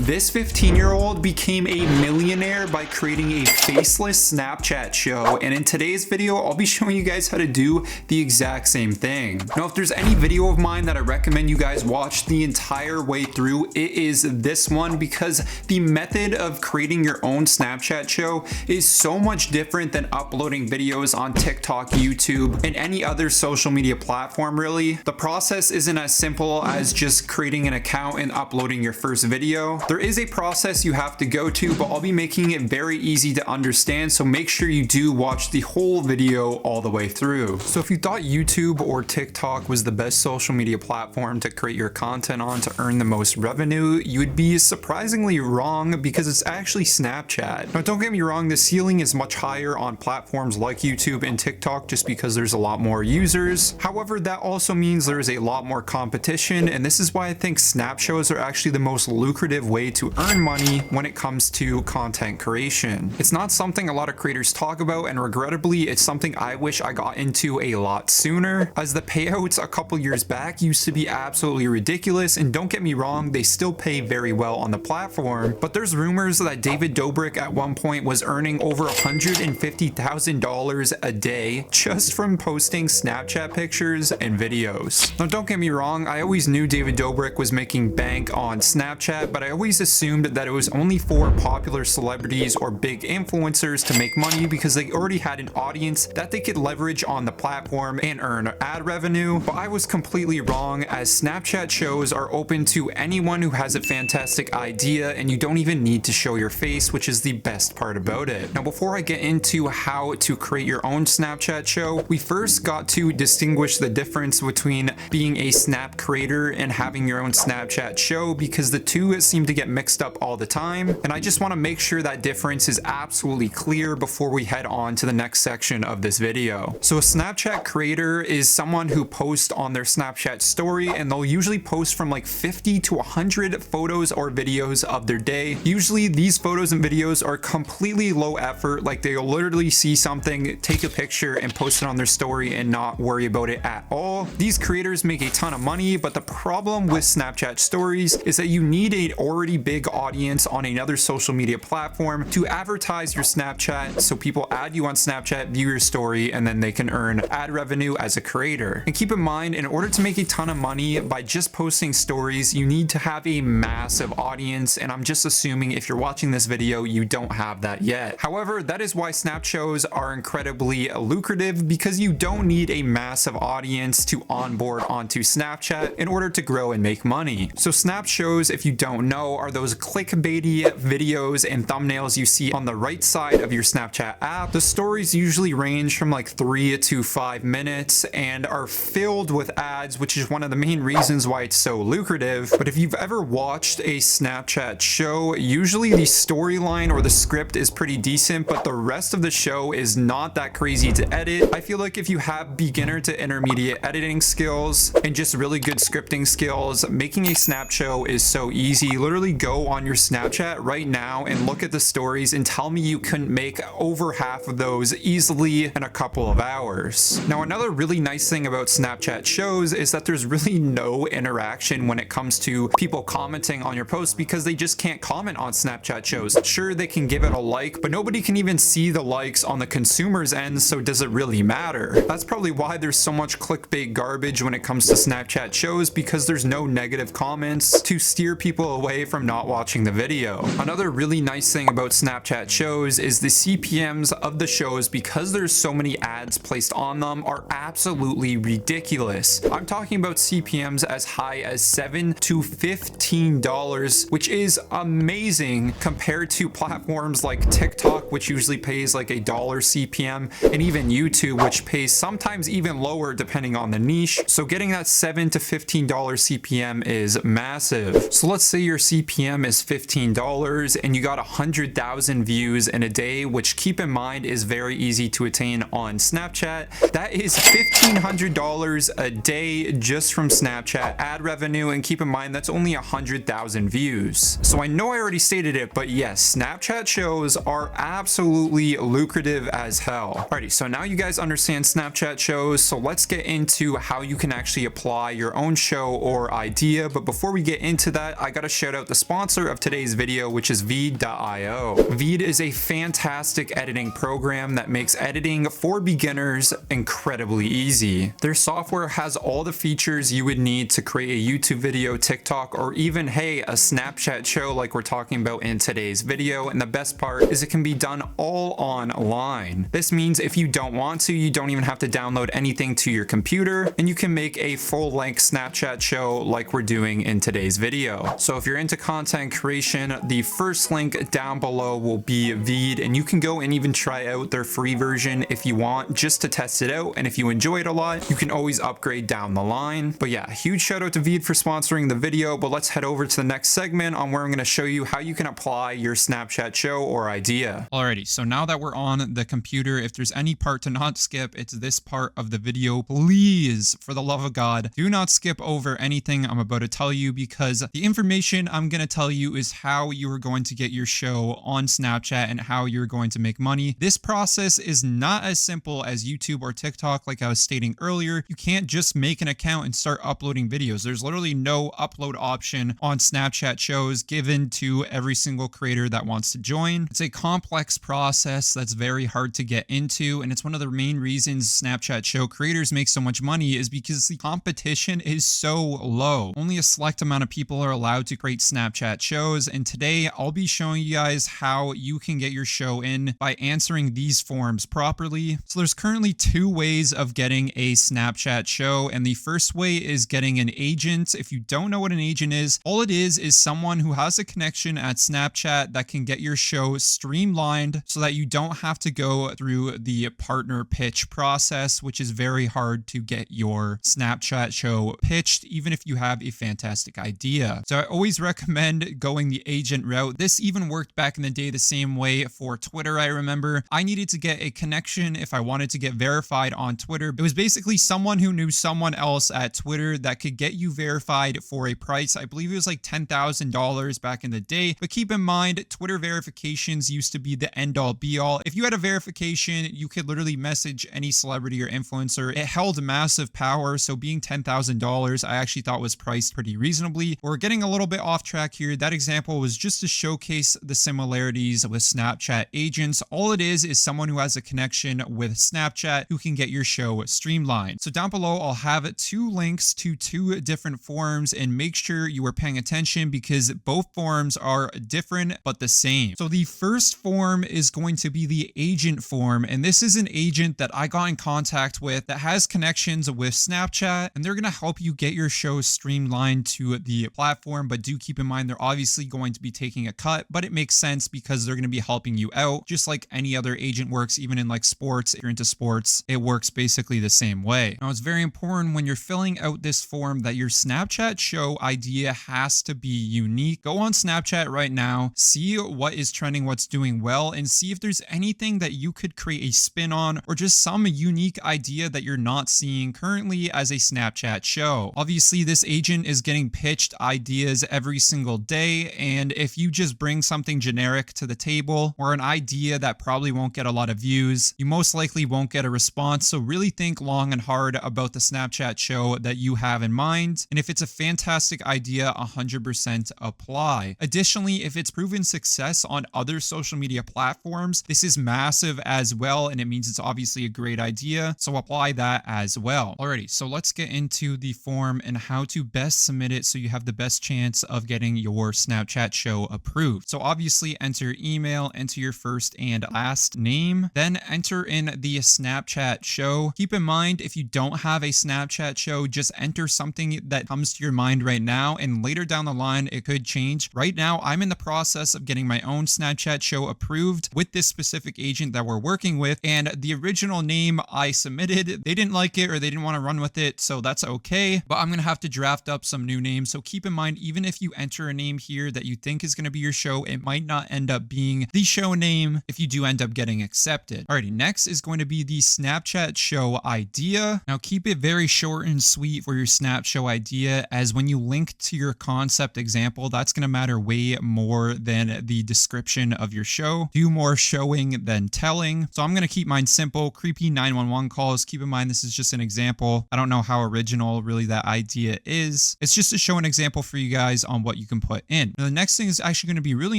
This 15-year-old became a millionaire by creating a faceless Snapchat show, and in today's video, I'll be showing you guys how to do the exact same thing. Now, if there's any video of mine that I recommend you guys watch the entire way through, it is this one, because the method of creating your own Snapchat show is so much different than uploading videos on TikTok, YouTube, and any other social media platform, really. The process isn't as simple as just creating an account and uploading your first video. There is a process you have to go to, but I'll be making it very easy to understand, so make sure you do watch the whole video all the way through. So if you thought YouTube or TikTok was the best social media platform to create your content on to earn the most revenue, you would be surprisingly wrong, because it's actually Snapchat. Now, don't get me wrong, the ceiling is much higher on platforms like YouTube and TikTok just because there's a lot more users. However, that also means there's a lot more competition, and this is why I think Snap shows are actually the most lucrative way to earn money when it comes to content creation. It's not something a lot of creators talk about, and regrettably, it's something I wish I got into a lot sooner, as the payouts a couple years back used to be absolutely ridiculous, and don't get me wrong, they still pay very well on the platform, but there's rumors that David Dobrik at one point was earning over $150,000 a day just from posting Snapchat pictures and videos. Now, don't get me wrong, I always knew David Dobrik was making bank on Snapchat, but I always assumed that it was only for popular celebrities or big influencers to make money because they already had an audience that they could leverage on the platform and earn ad revenue. But I was completely wrong, as Snapchat shows are open to anyone who has a fantastic idea, and you don't even need to show your face, which is the best part about it. Now, before I get into how to create your own Snapchat show, we first got to distinguish the difference between being a Snap creator and having your own Snapchat show, because the two seem to get mixed up all the time, and I just want to make sure that difference is absolutely clear before we head on to the next section of this video. So a Snapchat creator is someone who posts on their Snapchat story, and they'll usually post from like 50 to 100 photos or videos of their day. Usually these photos and videos are completely low effort, like they'll literally see something, take a picture and post it on their story and not worry about it at all. These creators make a ton of money, but the problem with Snapchat stories is that you need a already big audience on another social media platform to advertise your Snapchat, so people add you on Snapchat, view your story, and then they can earn ad revenue as a creator. And keep in mind, in order to make a ton of money by just posting stories, you need to have a massive audience, and I'm just assuming if you're watching this video, you don't have that yet. However, that is why Snap shows are incredibly lucrative, because you don't need a massive audience to onboard onto Snapchat in order to grow and make money. So Snap shows, if you don't know, are those clickbaity videos and thumbnails you see on the right side of your Snapchat app. The stories usually range from like 3 to 5 minutes and are filled with ads, which is one of the main reasons why it's so lucrative. But if you've ever watched a Snapchat show, usually the storyline or the script is pretty decent, but the rest of the show is not that crazy to edit. I feel like if you have beginner to intermediate editing skills and just really good scripting skills, making a Snap show is so easy. Literally go on your Snapchat right now and look at the stories and tell me you couldn't make over half of those easily in a couple of hours. Now, another really nice thing about Snapchat shows is that there's really no interaction when it comes to people commenting on your posts, because they just can't comment on Snapchat shows. Sure, they can give it a like, but nobody can even see the likes on the consumer's end, so does it really matter? That's probably why there's so much clickbait garbage when it comes to Snapchat shows, because there's no negative comments to steer people away from not watching the video. Another really nice thing about Snapchat shows is the CPMs of the shows, because there's so many ads placed on them, are absolutely ridiculous. I'm talking about CPMs as high as $7 to $15, which is amazing compared to platforms like TikTok, which usually pays like $1 CPM, and even YouTube, which pays sometimes even lower depending on the niche. So getting that $7 to $15 CPM is massive. So let's say your CPM is $15 and you got 100,000 views in a day, which, keep in mind, is very easy to attain on Snapchat. That is $1,500 a day just from Snapchat ad revenue, and keep in mind that's only 100,000 views. So I know I already stated it, but yes, Snapchat shows are absolutely lucrative as hell. Alrighty, so now you guys understand Snapchat shows, so let's get into how you can actually apply your own show or idea. But before we get into that, I gotta shout out the the sponsor of today's video, which is Veed.io. Veed is a fantastic editing program that makes editing for beginners incredibly easy. Their software has all the features you would need to create a YouTube video, TikTok, or even, hey, a Snapchat show like we're talking about in today's video. And the best part is it can be done all online. This means if you don't want to, you don't even have to download anything to your computer, and you can make a full-length Snapchat show like we're doing in today's video. So if you're into content creation, the first link down below will be Veed, and you can go and even try out their free version if you want, just to test it out. And if you enjoy it a lot, you can always upgrade down the line. But yeah, huge shout out to Veed for sponsoring the video. But let's head over to the next segment on where I'm going to show you how you can apply your Snapchat show or idea. Alrighty, so now that we're on the computer, if there's any part to not skip, it's this part of the video. Please, for the love of God, do not skip over anything I'm about to tell you, because the information I'm going to tell you is how you are going to get your show on Snapchat and how you're going to make money. This process is not as simple as YouTube or TikTok. Like I was stating earlier, you can't just make an account and start uploading videos. There's literally no upload option on Snapchat shows given to every single creator that wants to join. It's a complex process that's very hard to get into, and it's one of the main reasons Snapchat show creators make so much money is because the competition is so low. Only a select amount of people are allowed to create Snapchat shows, and today I'll be showing you guys how you can get your show in by answering these forms properly. So there's currently two ways of getting a Snapchat show, and the first way is getting an agent. If you don't know what an agent is, all it is someone who has a connection at Snapchat that can get your show streamlined so that you don't have to go through the partner pitch process, which is very hard to get your Snapchat show pitched, even if you have a fantastic idea. So I always recommend going the agent route. This even worked back in the day the same way for Twitter. I remember I needed to get a connection if I wanted to get verified on Twitter. It was basically someone who knew someone else at Twitter that could get you verified for a price. I believe it was like $10,000 back in the day. But keep in mind, Twitter verifications used to be the end all be all. If you had a verification, you could literally message any celebrity or influencer. It held massive power. So being $10,000, I actually thought was priced pretty reasonably. We're getting a little bit off track here. That example was just to showcase the similarities with Snapchat agents. All it is someone who has a connection with Snapchat who can get your show streamlined. So down below, I'll have two links to two different forms, and make sure you are paying attention because both forms are different but the same. So the first form is going to be the agent form, and this is an agent that I got in contact with that has connections with Snapchat, and they're going to help you get your show streamlined to the platform. But do keep in mind, they're obviously going to be taking a cut, but it makes sense because they're going to be helping you out just like any other agent works. Even in like sports, if you're into sports, it works basically the same way. Now, it's very important when you're filling out this form that your Snapchat show idea has to be unique. Go on Snapchat right now, see what is trending, what's doing well, and see if there's anything that you could create a spin on, or just some unique idea that you're not seeing currently as a Snapchat show. Obviously, this agent is getting pitched ideas every single day, and if you just bring something generic to the table or an idea that probably won't get a lot of views, you most likely won't get a response. So really think long and hard about the Snapchat show that you have in mind, and if it's a fantastic idea, 100% apply. Additionally, if it's proven success on other social media platforms, this is massive as well, and it means it's obviously a great idea, so apply that as well. Alrighty, so let's get into the form and how to best submit it so you have the best chance of getting your Snapchat show approved. So obviously enter your email, enter your first and last name, then enter in the Snapchat show. Keep in mind, if you don't have a Snapchat show, just enter something that comes to your mind right now, and later down the line it could change. Right now I'm in the process of getting my own Snapchat show approved with this specific agent that we're working with, and the original name I submitted, they didn't like it or they didn't want to run with it, so that's okay, but I'm gonna have to draft up some new names. So keep in mind, even if you enter a name here that you think is going to be your show, it might not end up being the show name if you do end up getting accepted. Alrighty, next is going to be the Snapchat show idea. Now keep it very short and sweet for your Snap show idea, as when you link to your concept example, that's going to matter way more than the description of your show. Do more showing than telling. So I'm going to keep mine simple. Creepy 911 calls. Keep in mind, this is just an example. I don't know how original really that idea is. It's just to show an example for you guys on what you you can put in. Now, the next thing is actually going to be really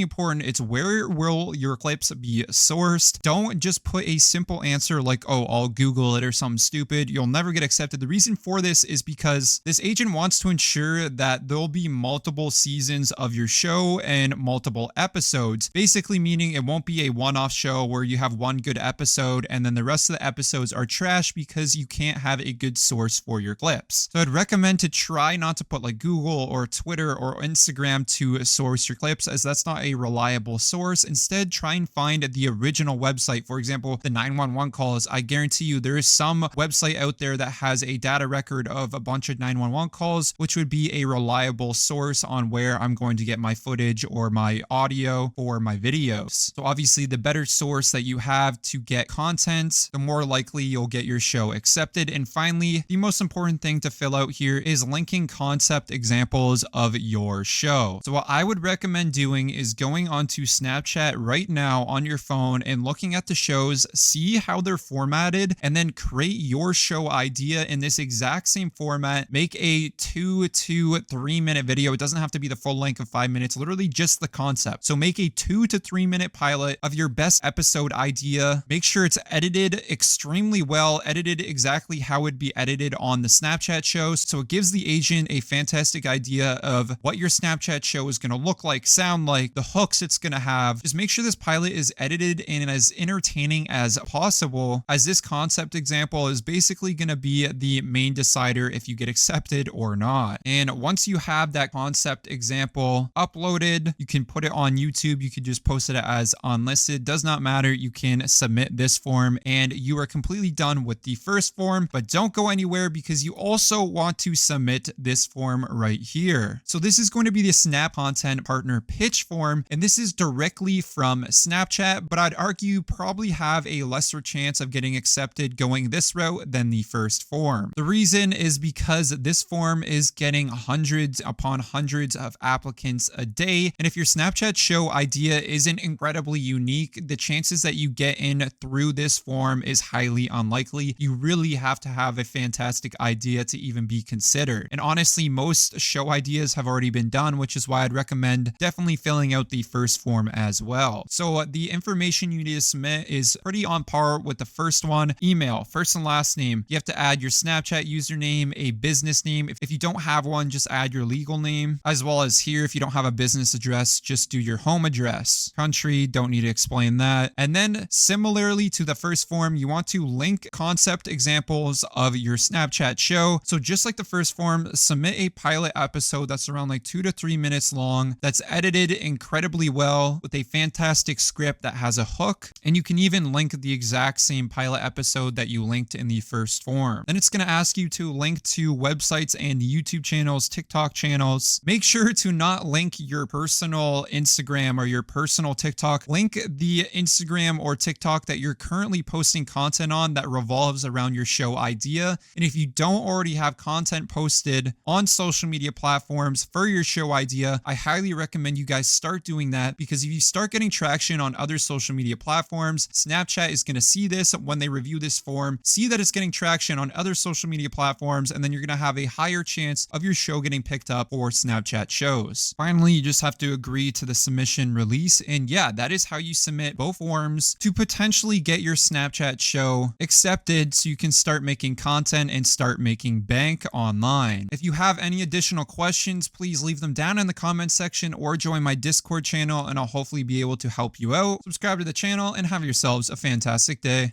important. It's where will your clips be sourced? Don't just put a simple answer like, oh, I'll Google it or something stupid. You'll never get accepted. The reason for this is because this agent wants to ensure that there'll be multiple seasons of your show and multiple episodes, basically meaning it won't be a one-off show where you have one good episode and then the rest of the episodes are trash because you can't have a good source for your clips. So I'd recommend to try not to put like Google or Twitter or Instagram to source your clips, as that's not a reliable source. Instead, try and find the original website. For example, the 911 calls. I guarantee you there is some website out there that has a data record of a bunch of 911 calls, which would be a reliable source on where I'm going to get my footage or my audio or my videos. So obviously, the better source that you have to get content, the more likely you'll get your show accepted. And finally, the most important thing to fill out here is linking concept examples of your show. So what I would recommend doing is going onto Snapchat right now on your phone and looking at the shows, see how they're formatted, and then create your show idea in this exact same format. Make a 2 to 3 minute video. It doesn't have to be the full length of 5 minutes, literally just the concept. So make a 2 to 3 minute pilot of your best episode idea. Make sure it's edited extremely well, edited exactly how it'd be edited on the Snapchat shows. So it gives the agent a fantastic idea of what your Snapchat show is going to look like, sound like, the hooks it's going to have. Just make sure this pilot is edited and as entertaining as possible, as this concept example is basically going to be the main decider if you get accepted or not. And once you have that concept example uploaded, you can put it on YouTube. You can just post it as unlisted. Does not matter. You can submit this form and you are completely done with the first form, but don't go anywhere because you also want to submit this form right here. So this is going to be the Snap Content Partner Pitch form, and this is directly from Snapchat, but I'd argue you probably have a lesser chance of getting accepted going this route than the first form. The reason is because this form is getting hundreds upon hundreds of applicants a day, and if your Snapchat show idea isn't incredibly unique, the chances that you get in through this form is highly unlikely. You really have to have a fantastic idea to even be considered. And honestly, most show ideas have already been done, which is why I'd recommend definitely filling out the first form as well. So the information you need to submit is pretty on par with the first one. Email, first and last name. You have to add your Snapchat username, a business name. If you don't have one, just add your legal name, as well as here, if you don't have a business address, just do your home address. Country, don't need to explain that. And then similarly to the first form, you want to link concept examples of your Snapchat show. So just like the first form, submit a pilot episode that's around like 2 to 3 minutes long, that's edited incredibly well with a fantastic script that has a hook. And you can even link the exact same pilot episode that you linked in the first form. Then it's going to ask you to link to websites and YouTube channels, TikTok channels. Make sure to not link your personal Instagram or your personal TikTok. Link the Instagram or TikTok that you're currently posting content on that revolves around your show idea. And if you don't already have content posted on social media platforms for your show idea, I highly recommend you guys start doing that, because if you start getting traction on other social media platforms, Snapchat is going to see this when they review this form, see that it's getting traction on other social media platforms, and then you're going to have a higher chance of your show getting picked up for Snapchat shows. Finally, you just have to agree to the submission release. And yeah, that is how you submit both forms to potentially get your Snapchat show accepted so you can start making content and start making bank online. If you have any additional questions, please leave them down in the comment section or join my Discord channel and I'll hopefully be able to help you out. Subscribe to the channel and have yourselves a fantastic day.